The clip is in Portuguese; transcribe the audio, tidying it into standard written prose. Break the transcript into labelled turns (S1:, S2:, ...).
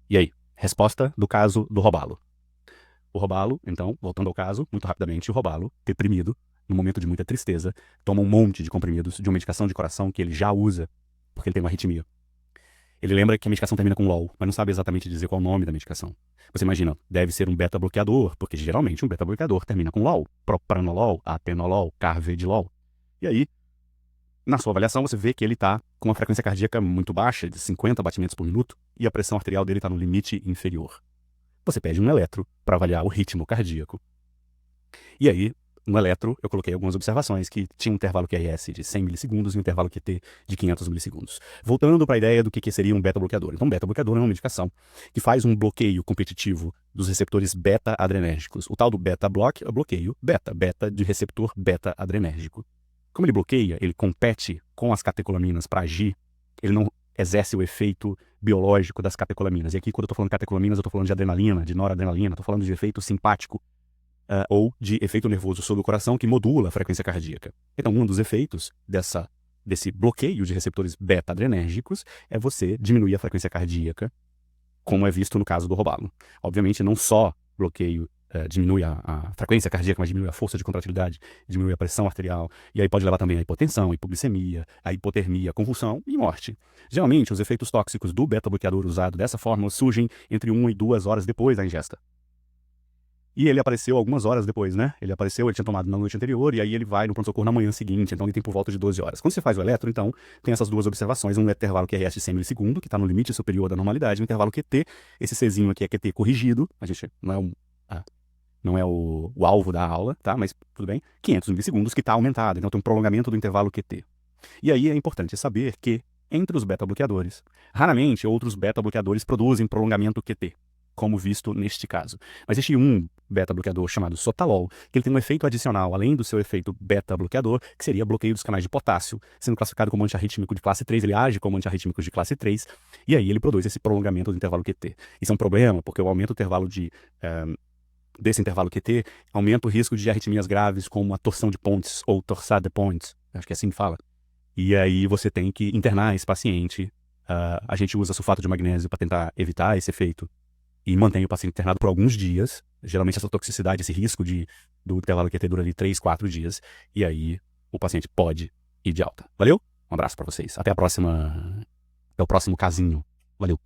S1: E aí? Resposta do caso do Robalo. O Robalo, então, voltando ao caso, muito rapidamente, o Robalo, deprimido, num momento de muita tristeza, toma um monte de comprimidos de uma medicação de coração que ele já usa, porque ele tem uma arritmia. Ele lembra que a medicação termina com LOL, mas não sabe exatamente dizer qual é o nome da medicação. Você imagina, deve ser um beta-bloqueador, porque geralmente um beta-bloqueador termina com LOL, propranolol, atenolol, carvedilol. E aí, na sua avaliação, você vê que ele está com uma frequência cardíaca muito baixa, de 50 batimentos por minuto, e a pressão arterial dele está no limite inferior. Você pede um eletro para avaliar o ritmo cardíaco. E aí, no eletro, eu coloquei algumas observações que tinha um intervalo QRS de 100 milissegundos e um intervalo QT de 500 milissegundos. Voltando para a ideia do que seria um beta-bloqueador. Então, beta-bloqueador é uma medicação que faz um bloqueio competitivo dos receptores beta-adrenérgicos. O tal do beta-block é o bloqueio beta de receptor beta-adrenérgico. Como ele bloqueia, ele compete com as catecolaminas para agir, ele não exerce o efeito biológico das catecolaminas. E aqui, quando eu estou falando de catecolaminas, eu estou falando de adrenalina, de noradrenalina, estou falando de efeito simpático ou de efeito nervoso sobre o coração que modula a frequência cardíaca. Então, um dos efeitos desse bloqueio de receptores beta-adrenérgicos é você diminuir a frequência cardíaca, como é visto no caso do Robalo. Obviamente, não só bloqueio diminui a frequência cardíaca, mas diminui a força de contratilidade, diminui a pressão arterial, e aí pode levar também a hipotensão, a hipoglicemia, a hipotermia, a convulsão e morte. Geralmente, os efeitos tóxicos do beta-bloqueador usado dessa forma surgem entre 1 e 2 horas depois da ingesta. E ele apareceu algumas horas depois, né? Ele tinha tomado na noite anterior, e aí ele vai no pronto-socorro na manhã seguinte, então ele tem por volta de 12 horas. Quando você faz o eletro, então, tem essas duas observações, um intervalo QRS de 100 milissegundos, que está no limite superior da normalidade, um intervalo QT, esse Czinho aqui é QT corrigido, a gente não é o alvo da aula, tá? Mas tudo bem, 500 milissegundos que está aumentado, então tem um prolongamento do intervalo QT. E aí é importante saber que, entre os beta-bloqueadores, raramente outros beta-bloqueadores produzem prolongamento QT, como visto neste caso. Mas existe um beta-bloqueador chamado sotalol, que ele tem um efeito adicional, além do seu efeito beta-bloqueador, que seria bloqueio dos canais de potássio, sendo classificado como antiarrítmico de classe 3, ele age como antiarrítmico de classe 3, e aí ele produz esse prolongamento do intervalo QT. Isso é um problema, porque o aumento do intervalo desse intervalo QT aumenta o risco de arritmias graves, como a torção de Pontes, ou torsade de Pontes, acho que é assim que fala. E aí você tem que internar esse paciente. A gente usa sulfato de magnésio para tentar evitar esse efeito e mantém o paciente internado por alguns dias. Geralmente essa toxicidade, esse risco do intervalo QT dura ali 3, 4 dias. E aí o paciente pode ir de alta. Valeu? Um abraço para vocês. Até a próxima. Até o próximo casinho. Valeu.